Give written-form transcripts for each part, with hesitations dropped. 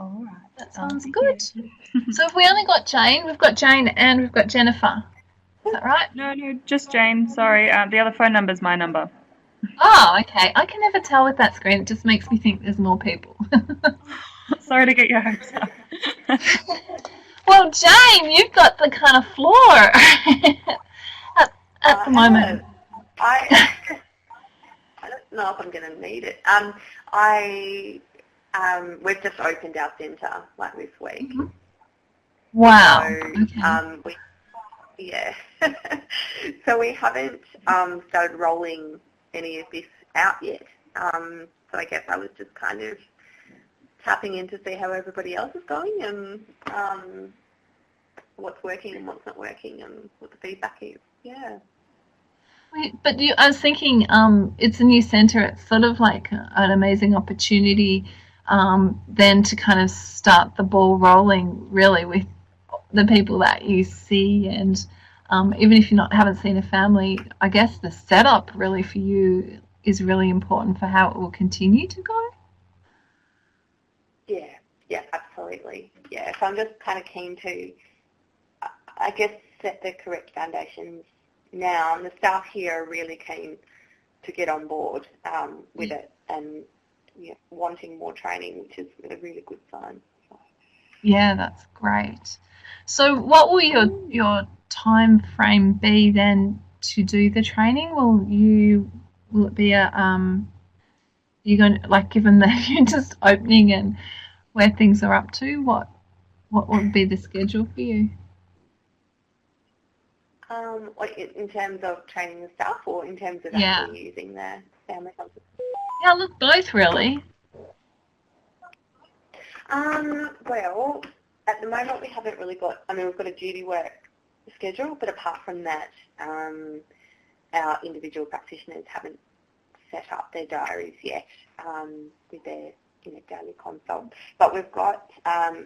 All right. That sounds Thank good. you. So if we only got Jane, we've got Jane and we've got Jennifer. Is that right? No, just Jane. Sorry. The other phone number's my number. Oh, okay. I can never tell with that screen. It just makes me think there's more people. Sorry to get your hopes up. Well, Jane, you've got the kind of floor at, at the I moment. have. I I don't know if I'm going to need it. We've just opened our centre like this week. Wow. So Okay. yeah. So we haven't started rolling any of this out yet. So I guess I was just kind of tapping in to see how everybody else is going and what's working and what's not working and what the feedback is. Yeah. But I was thinking, it's a new centre. It's sort of like an amazing opportunity, then to kind of start the ball rolling, really, with the people that you see, and even if haven't seen a family, I guess the setup really for you is really important for how it will continue to go. Yeah, absolutely. Yeah, so I'm just kind of keen to, I guess, set the correct foundations now, and the staff here are really keen to get on board with it and wanting more training, which is a really good sign. Yeah, that's great. So what will your time frame be then to do the training? Will it be a you going to, like, given that you're just opening and where things are up to, what would be the schedule for you? Like in terms of training the staff or in terms of Yeah. actually using the family consultation? Yeah, look, both really. Well, at the moment we haven't really got, we've got a duty work schedule, but apart from that, our individual practitioners haven't set up their diaries yet with their daily consult. But we've got,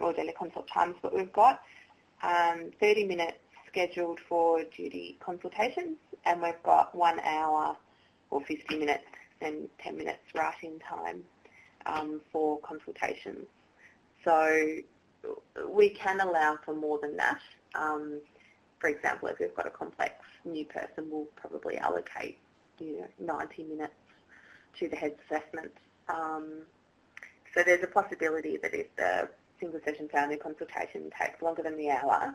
or daily consult times, but we've got 30 minutes scheduled for duty consultations, and we've got 1 hour or 50 minutes and 10 minutes writing time for consultations. So we can allow for more than that. For example, if we've got a complex new person, we'll probably allocate 90 minutes to the head assessment. So there's a possibility that if the single session family consultation takes longer than the hour,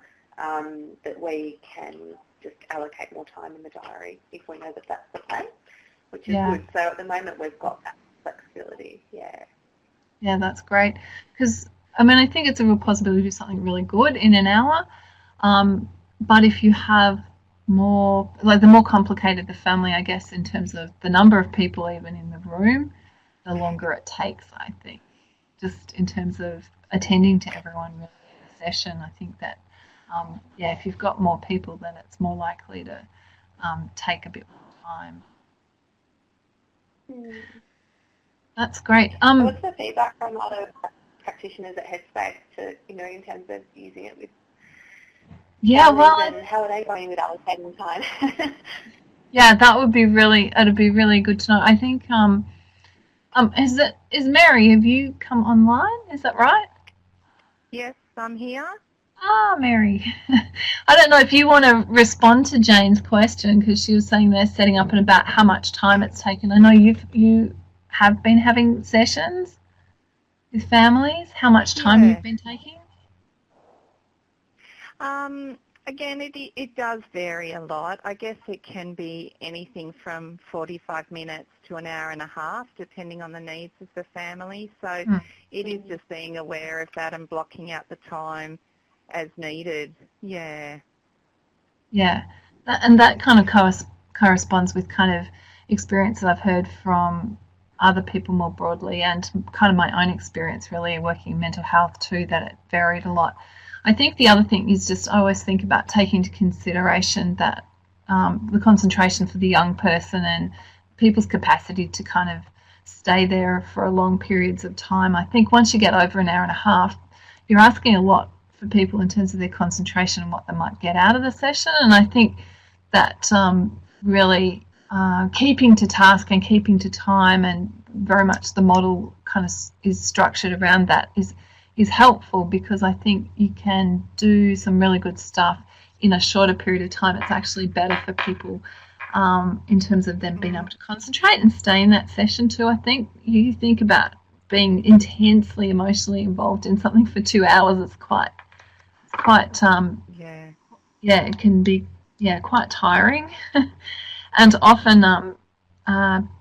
that we can just allocate more time in the diary if we know that that's the plan, which is good. So at the moment we've got that flexibility, yeah. Yeah, that's great. Because, I think it's a real possibility to do something really good in an hour. But if you have more, like the more complicated the family, I guess, in terms of the number of people even in the room, the longer it takes, I think. Just in terms of attending to everyone really in the session, I think that, if you've got more people, then it's more likely to take a bit more time. That's great. So what's the feedback from other practitioners at Headspace to, in terms of using it with families, and how are they going with allocating time? Yeah, it'd be really good to know. I think, is Mary, have you come online? Is that right? Yes, I'm here. Ah, Mary. I don't know if you want to respond to Jane's question, because she was saying they're setting up and about how much time it's taken. I know you have been having sessions with families. How much time you've been taking? Again, it does vary a lot. I guess it can be anything from 45 minutes to an hour and a half, depending on the needs of the family. So it is just being aware of that and blocking out the time as needed. Yeah. Yeah, and that kind of corresponds with kind of experiences I've heard from other people more broadly, and kind of my own experience really working in mental health too, that it varied a lot. I think the other thing is just I always think about taking into consideration that the concentration for the young person and people's capacity to kind of stay there for long periods of time. I think once you get over an hour and a half, you're asking a lot for people in terms of their concentration and what they might get out of the session. And I think that really keeping to task and keeping to time, and very much the model kind of is structured around that, is helpful, because I think you can do some really good stuff in a shorter period of time. It's actually better for people in terms of them being able to concentrate and stay in that session too. I think you think about being intensely emotionally involved in something for 2 hours, it's quite it can be quite tiring. And often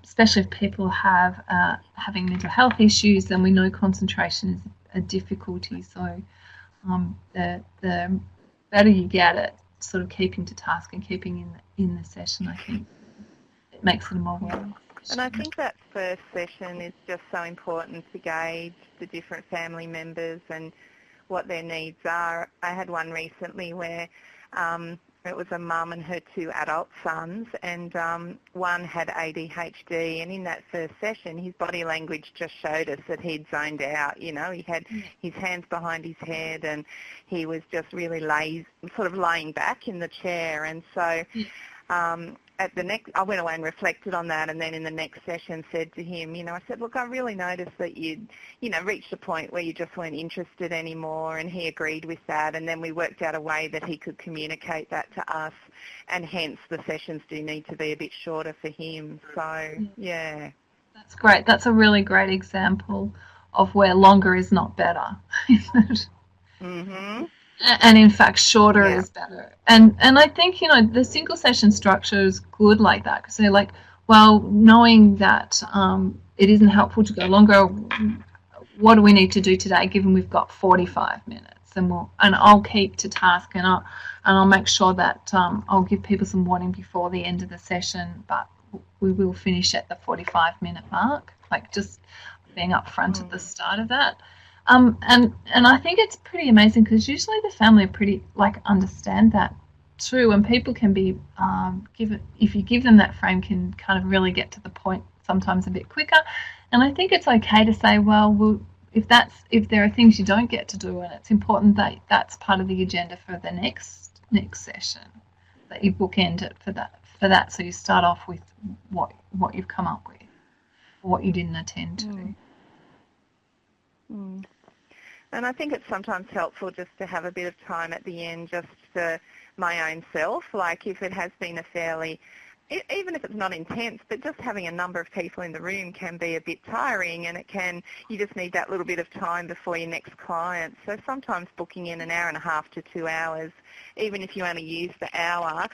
especially if people have having mental health issues, then we know concentration is a difficulty. So the better you get at sort of keeping to task and keeping in the session, I think it makes it a more well. And I think that first session is just so important to gauge the different family members and what their needs are. I had one recently where it was a mum and her 2 adult sons, and one had ADHD, and in that first session his body language just showed us that he'd zoned out. You know, he had his hands behind his head and he was just really sort of laying back in the chair. And so I went away and reflected on that, and then in the next session said to him, I said, look, I really noticed that you'd, reached a point where you just weren't interested anymore, and he agreed with that, and then we worked out a way that he could communicate that to us, and hence the sessions do need to be a bit shorter for him. So, yeah. That's great. That's a really great example of where longer is not better, isn't it? Mm-hmm. And in fact, shorter is better. And I think, the single session structure is good like that, because they're like, well, knowing that it isn't helpful to go longer, what do we need to do today, given we've got 45 minutes? And I'll keep to task, and I'll make sure that I'll give people some warning before the end of the session, but we will finish at the 45-minute mark, like just being upfront at the start of that. And I think it's pretty amazing, because usually the family are pretty understand that too, and people can be if you give them that frame, can kind of really get to the point sometimes a bit quicker. And I think it's okay to say, well, if there are things you don't get to do, and it's important that that's part of the agenda for the next session, that you bookend it for that, so you start off with what you've come up with, or what you didn't attend to. And I think it's sometimes helpful just to have a bit of time at the end just for my own self, like if it has been a fairly, even if it's not intense, but just having a number of people in the room can be a bit tiring, and you just need that little bit of time before your next client. So sometimes booking in an hour and a half to 2 hours, even if you only use the hour,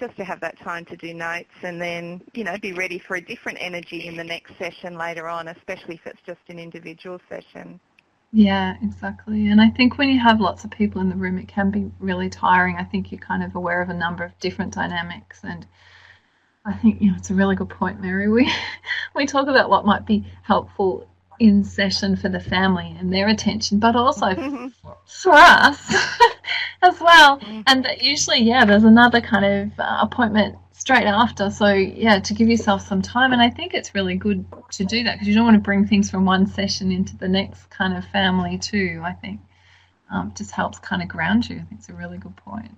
just to have that time to do notes, and then, be ready for a different energy in the next session later on, especially if it's just an individual session. Yeah, exactly. And I think when you have lots of people in the room, it can be really tiring. I think you're kind of aware of a number of different dynamics, and I think it's a really good point, Mary. We talk about what might be helpful in session for the family and their attention, but also for us as well. And that usually, there's another kind of appointment straight after. So, to give yourself some time. And I think it's really good to do that, because you don't want to bring things from one session into the next kind of family too. I think just helps kind of ground you. I think it's a really good point.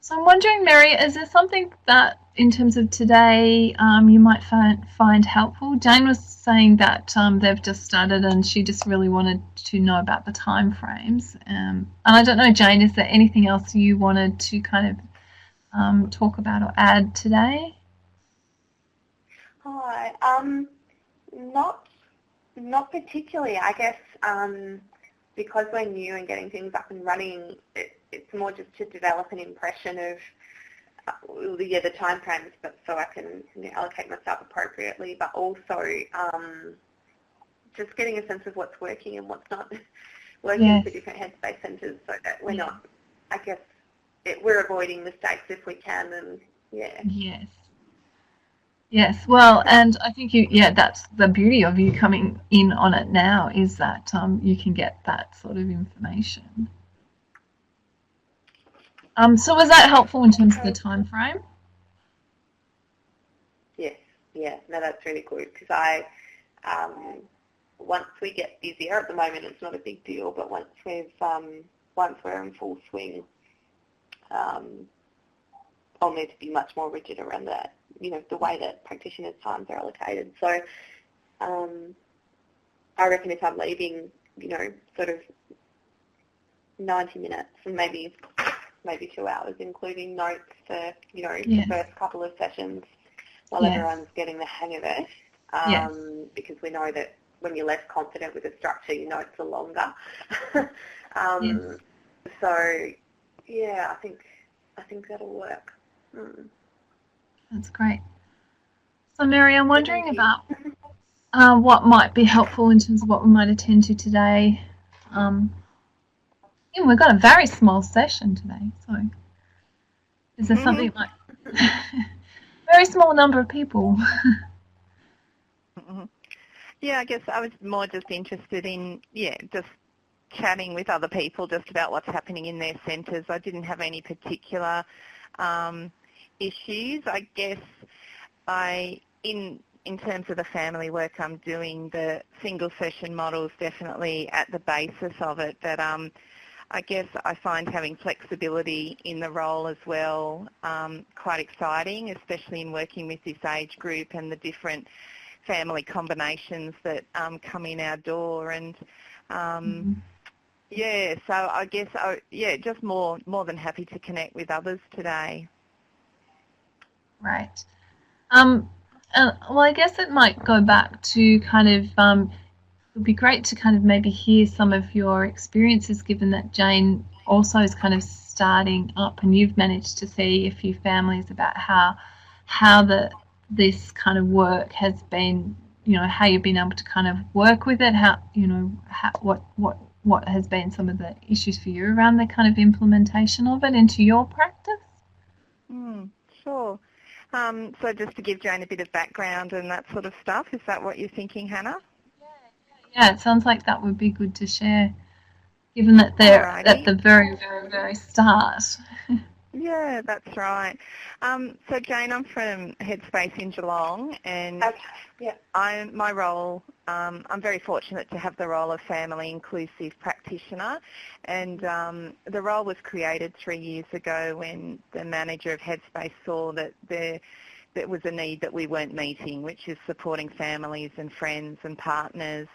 So I'm wondering, Mary, is there something that, in terms of today, you might find helpful? Jane was saying that they've just started, and she just really wanted to know about the time frames. And I don't know, Jane, is there anything else you wanted to kind of talk about or add today? Hi. Not particularly. I guess because we're new and getting things up and running, it's more just to develop an impression of the time frames, but so I can allocate myself appropriately, but also just getting a sense of what's working and what's not working for different headspace centres, so that we're not, I guess, we're avoiding mistakes if we can, and Yes, well, and I think that's the beauty of you coming in on it now, is that you can get that sort of information. So was that helpful in terms of the time frame? Yes, no, that's really good, because once we get busier, at the moment it's not a big deal, but once we're in full swing, I'll need to be much more rigid around that, the way that practitioners' times are allocated. So, I reckon if I'm leaving, sort of 90 minutes and maybe 2 hours, including notes for, the first couple of sessions while everyone's getting the hang of it, because we know that when you're less confident with the structure, your notes are longer. So, yeah, I think that'll work. That's great. So, Mary, I'm wondering about what might be helpful in terms of what we might attend to today. We've got a very small session today, so is there something like very small number of people? Yeah, I guess I was more just interested in, just chatting with other people just about what's happening in their centres. I didn't have any particular issues. I guess in terms of the family work I'm doing, the single session model is definitely at the basis of it, but I guess I find having flexibility in the role as well quite exciting, especially in working with this age group and the different family combinations that come in our door. And so I guess, just more than happy to connect with others today. Right. Well, I guess it might go back to kind of, it would be great to kind of maybe hear some of your experiences, given that Jane also is kind of starting up and you've managed to see a few families, about how this kind of work has been, how you've been able to kind of work with it, what has been some of the issues for you around the kind of implementation of it into your practice? Sure. So just to give Jane a bit of background and that sort of stuff, is that what you're thinking, Hannah? Yeah, it sounds like that would be good to share, given that they're at the very, very, very start. Yeah, that's right. So Jane, I'm from Headspace in Geelong, and my role, I'm very fortunate to have the role of family inclusive practitioner, and the role was created 3 years ago when the manager of Headspace saw that there was a need that we weren't meeting, which is supporting families and friends and partners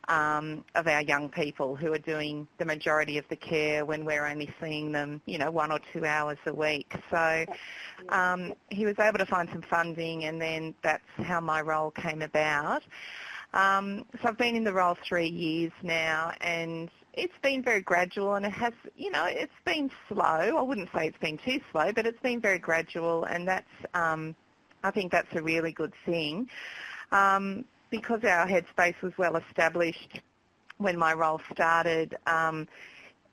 of our young people who are doing the majority of the care when we're only seeing them, 1 or 2 hours a week. So he was able to find some funding, and then that's how my role came about. So I've been in the role 3 years now, and it's been very gradual, and it has, it's been slow. I wouldn't say it's been too slow, but it's been very gradual, and that's, I think that's a really good thing. Because our Headspace was well established when my role started,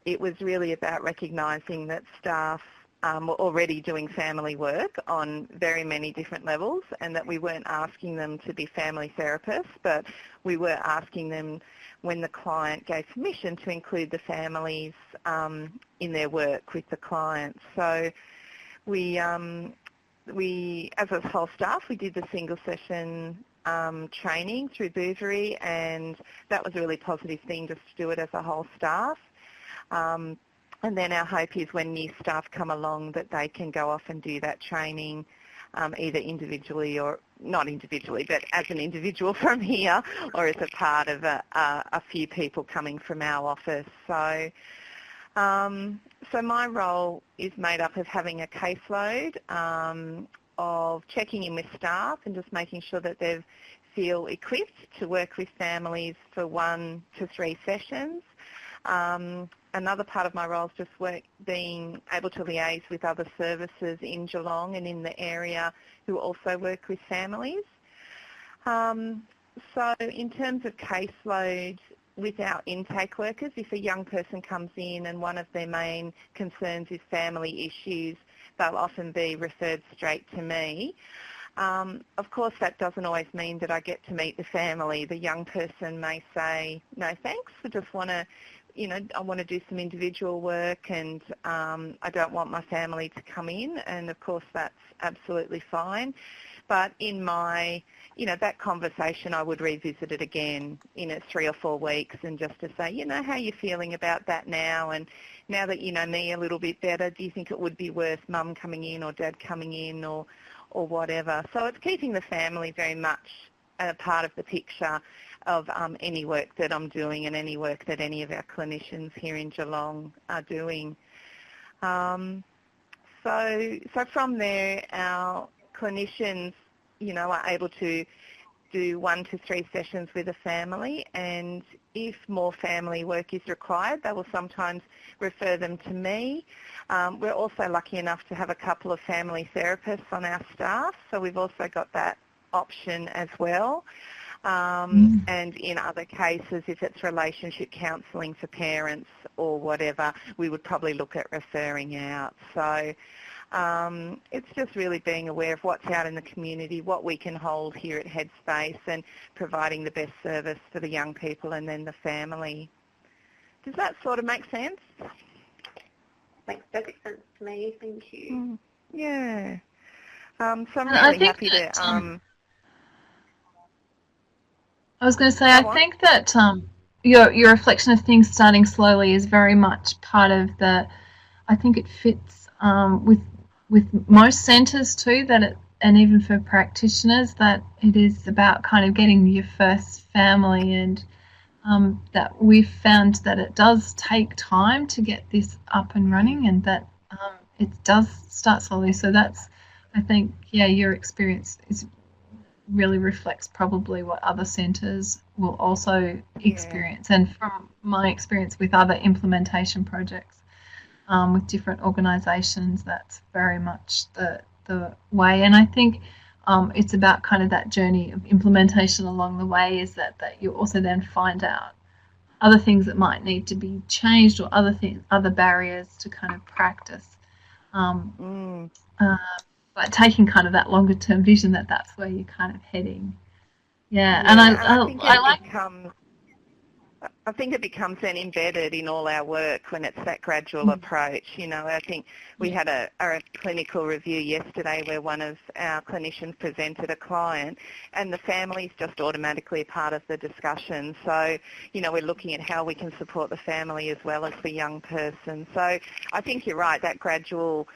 it was really about recognising that staff were already doing family work on very many different levels, and that we weren't asking them to be family therapists, but we were asking them, when the client gave permission, to include the families in their work with the clients. So we as a whole staff, we did the single session training through Bouverie, and that was a really positive thing, just to do it as a whole staff. And then our hope is when new staff come along that they can go off and do that training either individually, or not individually, but as an individual from here, or as a part of a few people coming from our office. So so my role is made up of having a caseload, of checking in with staff and just making sure that they feel equipped to work with families for 1 to 3 sessions. Another part of my role is just being able to liaise with other services in Geelong and in the area who also work with families. So in terms of caseload with our intake workers, if a young person comes in and one of their main concerns is family issues, they'll often be referred straight to me. Of course, that doesn't always mean that I get to meet the family. The young person may say, no thanks, I just want to, I want to do some individual work, and I don't want my family to come in, and of course that's absolutely fine. But in my, that conversation, I would revisit it again in 3 or 4 weeks, and just to say, how are you feeling about that now? And now that you know me a little bit better, do you think it would be worth mum coming in or dad coming in, or whatever? So it's keeping the family very much a part of the picture, of any work that I'm doing and any work that any of our clinicians here in Geelong are doing. So from there, our clinicians, are able to do 1 to 3 sessions with a family, and if more family work is required, they will sometimes refer them to me. We're also lucky enough to have a couple of family therapists on our staff, so we've also got that option as well. And in other cases, if it's relationship counselling for parents or whatever, we would probably look at referring out. So it's just really being aware of what's out in the community, what we can hold here at Headspace, and providing the best service for the young people and then the family. Does that sort of make sense? Makes perfect sense to me. Thank you. Yeah. So I'm really happy to... I was going to say, I think that your reflection of things starting slowly is very much part of the... I think it fits with most centres too, and even for practitioners, that it is about kind of getting your first family, and that we've found that it does take time to get this up and running, and that it does start slowly. So that's, I think, your experience really reflects probably what other centres will also experience. And from my experience with other implementation projects with different organisations, that's very much the way. And I think it's about kind of that journey of implementation along the way, is that you also then find out other things that might need to be changed, or other barriers to kind of practice. But taking kind of that longer term vision, that's where you're kind of heading. And I think it becomes then embedded in all our work when it's that gradual approach. I think we had a clinical review yesterday where one of our clinicians presented a client, and the family's just automatically a part of the discussion. So, we're looking at how we can support the family as well as the young person. So I think you're right, that gradual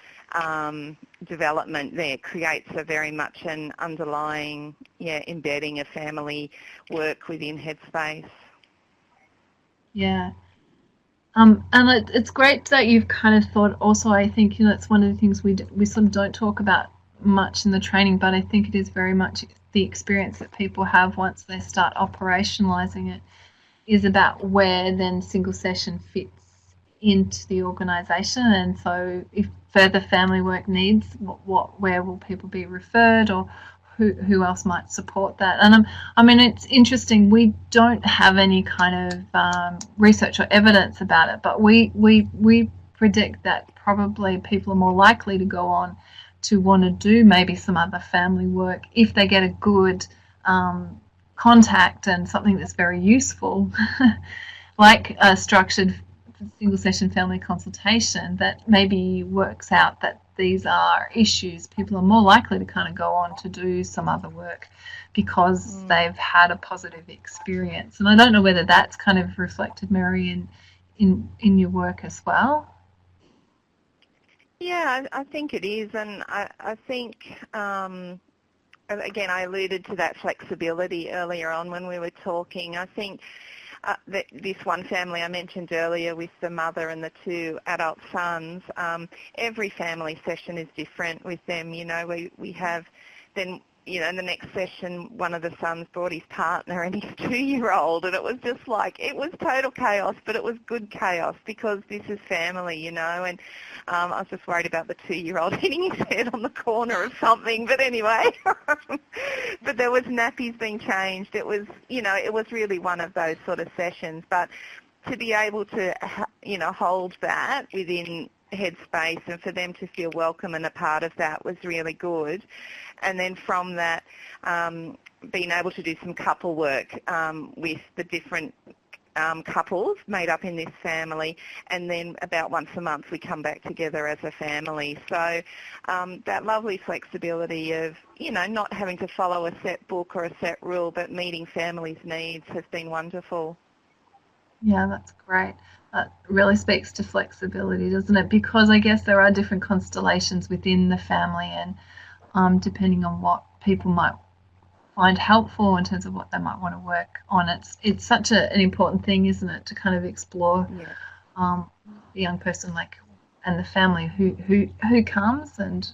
development there creates a very much an underlying embedding of family work within Headspace. And it's great that you've kind of thought also, I think, it's one of the things we sort of don't talk about much in the training, but I think it is very much the experience that people have once they start operationalising it, is about where then single session fits into the organisation. And so if further family work needs, where will people be referred, or who else might support that? And I mean, it's interesting. We don't have any kind of research or evidence about it, but we predict that probably people are more likely to go on to want to do maybe some other family work if they get a good contact and something that's very useful, like a structured single session family consultation that maybe works out that these are issues. People are more likely to kind of go on to do some other work because they've had a positive experience. And I don't know whether that's kind of reflected, Mary, in your work as well. Yeah, I think it is. And I think, again, I alluded to that flexibility earlier on when we were talking. I think this one family I mentioned earlier with the mother and the 2 adult sons, every family session is different with them. We have then, in the next session, one of the sons brought his partner and his 2-year-old, and it was just like, it was total chaos, but it was good chaos because this is family, and I was just worried about the 2-year-old hitting his head on the corner of something, but anyway. But there was nappies being changed. It was, it was really one of those sort of sessions. But to be able to, hold that within Headspace and for them to feel welcome and a part of that was really good. And then from that, being able to do some couple work with the different couples made up in this family, and then about once a month we come back together as a family. So that lovely flexibility of, not having to follow a set book or a set rule, but meeting families' needs has been wonderful. Yeah, that's great. That really speaks to flexibility, doesn't it? Because I guess there are different constellations within the family, and depending on what people might find helpful in terms of what they might want to work on. It's such an important thing, isn't it, to kind of explore the young person and the family who comes and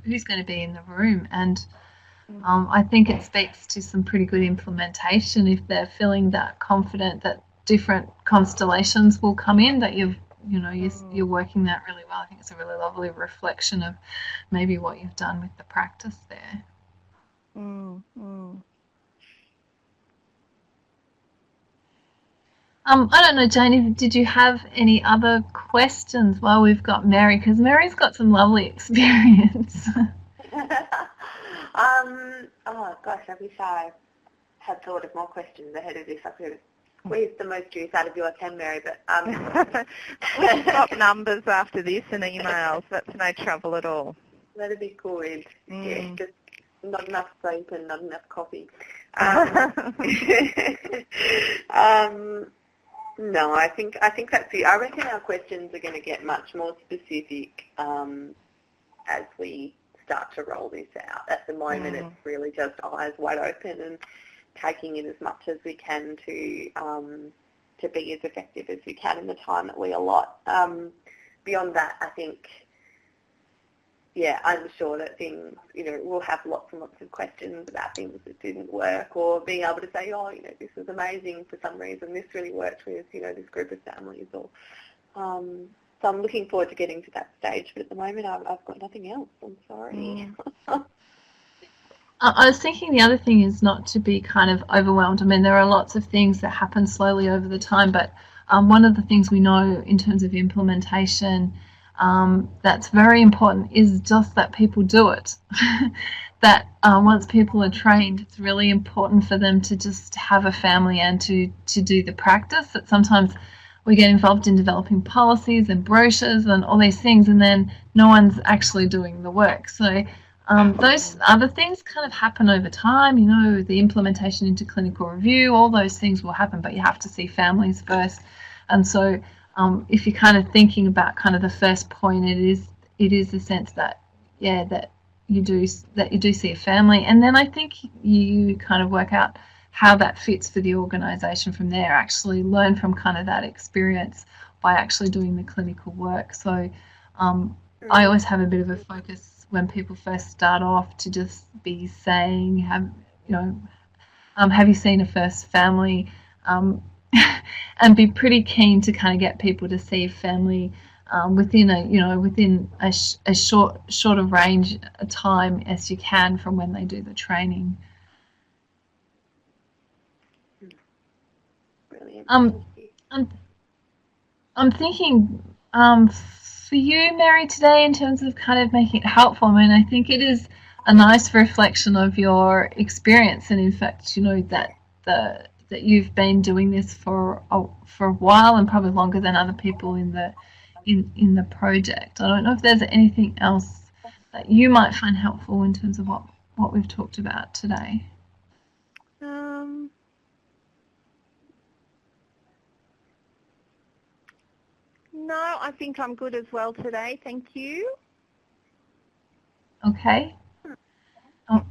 who's going to be in the room. And I think it speaks to some pretty good implementation if they're feeling that confident that different constellations will come in, that you're working that really well. I think it's a really lovely reflection of maybe what you've done with the practice there. I don't know, Jane, did you have any other questions while we've got Mary? Because Mary's got some lovely experience. Oh gosh, I wish I had thought of more questions ahead of this. I could have squeezed the most juice out of your 10, Mary, but we've got numbers after this and emails. That's no trouble at all. That'd be good. Yeah, just not enough sleep and not enough coffee. No, I think that's it. I reckon our questions are going to get much more specific as we start to roll this out. At the moment, it's really just eyes wide open and taking in as much as we can to be as effective as we can in the time that we allot. Beyond that, I think, I'm sure that things, we'll have lots and lots of questions about things that didn't work, or being able to say, this was amazing for some reason, this really worked with, this group of families, or so I'm looking forward to getting to that stage, but at the moment I've got nothing else. I'm sorry. I was thinking the other thing is not to be kind of overwhelmed. I mean, there are lots of things that happen slowly over the time, but one of the things we know in terms of implementation that's very important is just that people do it. That once people are trained, it's really important for them to just have a family and to do the practice. That sometimes we get involved in developing policies and brochures and all these things, and then no one's actually doing the work. So those other things kind of happen over time, the implementation into clinical review, all those things will happen, but you have to see families first. And so if you're kind of thinking about kind of the first point, it is the sense that, that you do see a family. And then I think you kind of work out how that fits for the organisation from there, actually learn from kind of that experience by actually doing the clinical work. So I always have a bit of a focus when people first start off to just be saying, have you seen a first family? And be pretty keen to kind of get people to see a family within a short of range of time as you can from when they do the training. Brilliant. I'm thinking for you, Mary, today in terms of kind of making it helpful. I mean, I think it is a nice reflection of your experience, and in fact, that you've been doing this for a while and probably longer than other people in the project. I don't know if there's anything else that you might find helpful in terms of what we've talked about today. No, I think I'm good as well today. Thank you. Okay.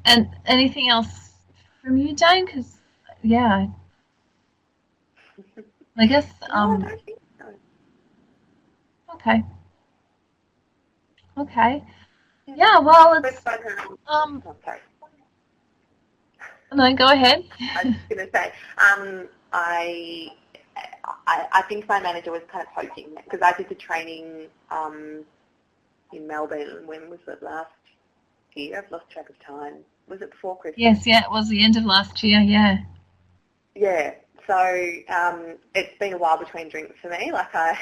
And anything else from you, Jane? Because, I guess. No, I don't think so. Okay. Okay. Yeah. Well, it's. Sorry. No, go ahead. I was going to say, I think my manager was kind of hoping, because I did the training in Melbourne. When was it last year? I've lost track of time. Was it before Christmas? Yes, it was the end of last year, yeah. Yeah, so it's been a while between drinks for me. Like I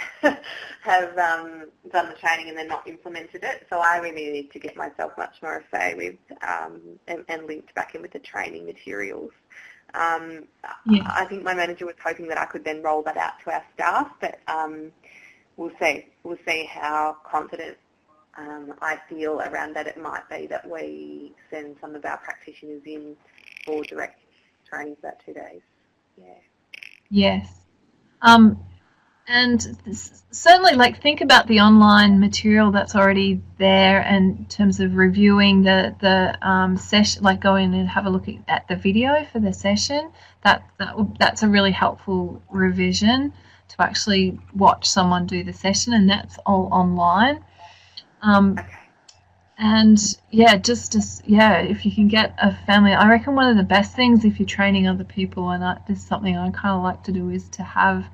have done the training and then not implemented it. So I really need to get myself much more au fait with and linked back in with the training materials. I think my manager was hoping that I could then roll that out to our staff, but we'll see. We'll see how confident I feel around that. It might be that we send some of our practitioners in for direct training for that 2 days. Yeah. Yes. And certainly, like, think about the online material that's already there, and in terms of reviewing the session, like go in and have a look at the video for the session. That's a really helpful revision to actually watch someone do the session, and that's all online. Okay. And yeah, yeah, if you can get a family, I reckon one of the best things if you're training other people, and this is something I kind of like to do, is to have,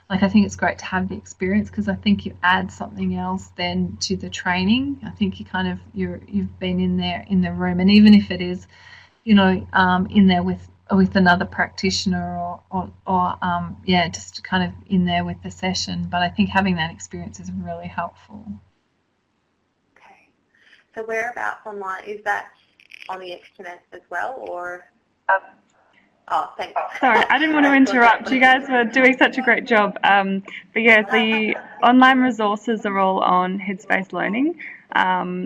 like, I think it's great to have the experience, because I think you add something else then to the training. I think you've been in there in the room, and even if it is, in there with another practitioner, or yeah, just kind of in there with the session. But I think having that experience is really helpful. Okay. So whereabouts online, is that on the extranet as well, or? Oh, thanks. Sorry, I didn't want to interrupt. You guys were doing such a great job. But yeah, the online resources are all on Headspace Learning.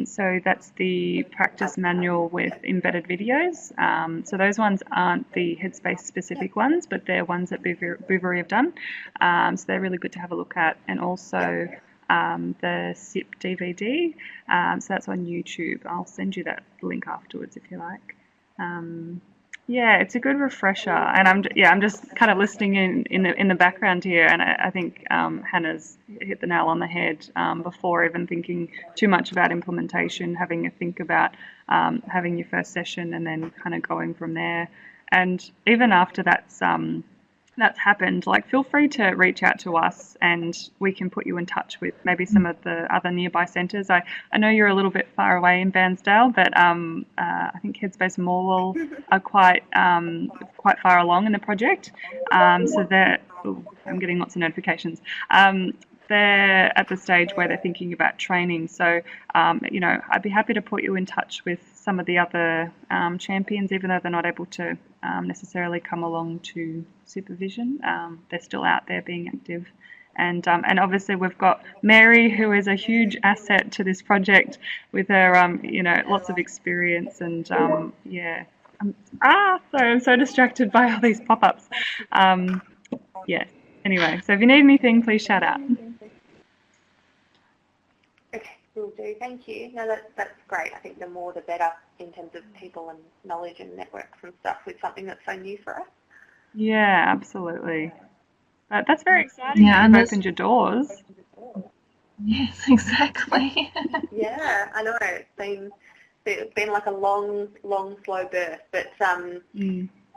So that's the practice manual with embedded videos. So those ones aren't the Headspace specific ones, but they're ones that Bouverie have done. So they're really good to have a look at. And also the SIP DVD. So that's on YouTube. I'll send you that link afterwards if you like. Yeah, it's a good refresher, and I'm just kind of listening in the background here, and I think Hannah's hit the nail on the head before even thinking too much about implementation, having a think about having your first session and then kind of going from there. And even after that's happened, like, feel free to reach out to us and we can put you in touch with maybe some of the other nearby centres. I know you're a little bit far away in Bairnsdale, but I think Headspace and Morwell are quite far along in the project. So I'm getting lots of notifications. They're at the stage where they're thinking about training. So, I'd be happy to put you in touch with some of the other champions, even though they're not able to necessarily come along to supervision. They're still out there being active. And obviously we've got Mary, who is a huge asset to this project with her, lots of experience. And yeah. Sorry, I'm so distracted by all these pop-ups. Yeah. Anyway, so if you need anything, please shout out. Okay, will do. Thank you. No, that's great. I think the more the better in terms of people and knowledge and networks and stuff with something that's so new for us. Yeah, absolutely. But that's very exciting. Yeah, You've and opened your doors. Yes, exactly. Yeah, I know. It's been like a long, slow birth, but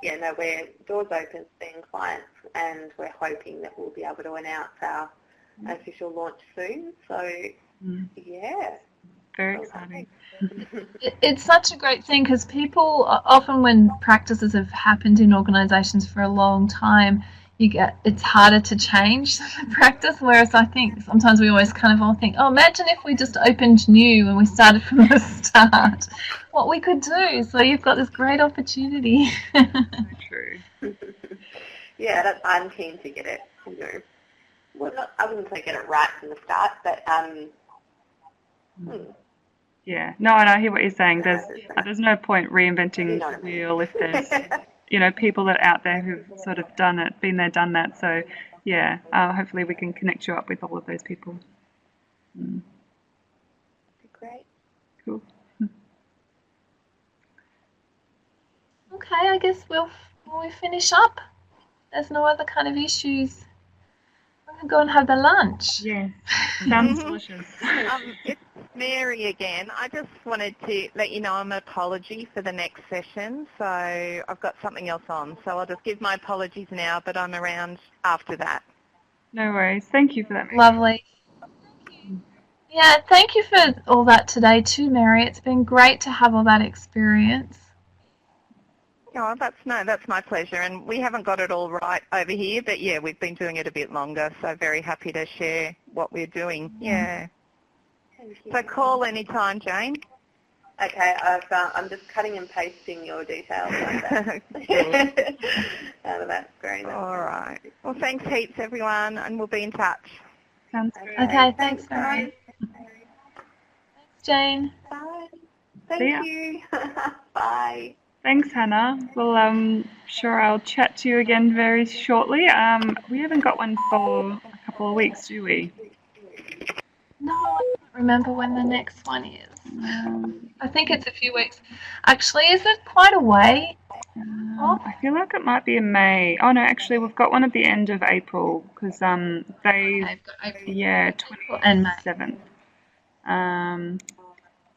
yeah, no, we're doors open, seeing clients, and we're hoping that we'll be able to announce our official launch soon. So, yeah. Very exciting. It's such a great thing, because people often, when practices have happened in organisations for a long time, it's harder to change the practice, whereas I think sometimes we always kind of all think, oh, imagine if we just opened new and we started from the start, what we could do. So you've got this great opportunity. So true. Yeah, I'm keen to get it, well, I wouldn't say get it right from the start, but Yeah, no, and I hear what you're saying. There's no point reinventing the wheel if there's people that are out there who've sort of done it, been there, done that. So yeah, hopefully we can connect you up with all of those people. Great. Cool. Okay, I guess will we finish up? There's no other kind of issues. We can go and have the lunch. Yeah, sounds delicious. It's Mary again. I just wanted to let you know I'm an apology for the next session, so I've got something else on. So I'll just give my apologies now, but I'm around after that. No worries. Thank you for that, Mary. Lovely. Yeah, thank you for all that today too, Mary. It's been great to have all that experience. Oh, that's my pleasure. And we haven't got it all right over here, but yeah, we've been doing it a bit longer, so very happy to share what we're doing. Yeah. So call anytime, Jane. Okay, I'm just cutting and pasting your details like that. Out of that screen. All right. Well, thanks heaps, everyone, and we'll be in touch. Sounds good. Okay, thanks, Mary. Thanks, Jane. Bye. See ya. Thank you. Bye. Thanks, Hannah. Well, sure I'll chat to you again very shortly. We haven't got one for a couple of weeks, do we? No, I don't remember when the next one is. I think it's a few weeks. Actually, is it quite a way off? I feel like it might be in May. Oh no, actually we've got one at the end of April because They've got April, yeah, and May. 27th.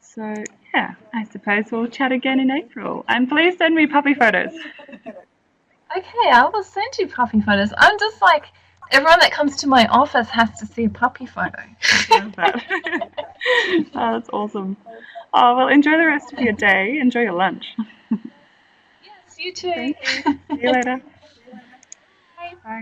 So yeah, I suppose we'll chat again in April. And please send me puppy photos. Okay, I will send you puppy photos. I'm just like, everyone that comes to my office has to see a puppy photo. Love that. Oh, that's awesome. Oh, well, enjoy the rest of your day. Enjoy your lunch. Yes, you too. Thank you. See you later. Bye. Bye.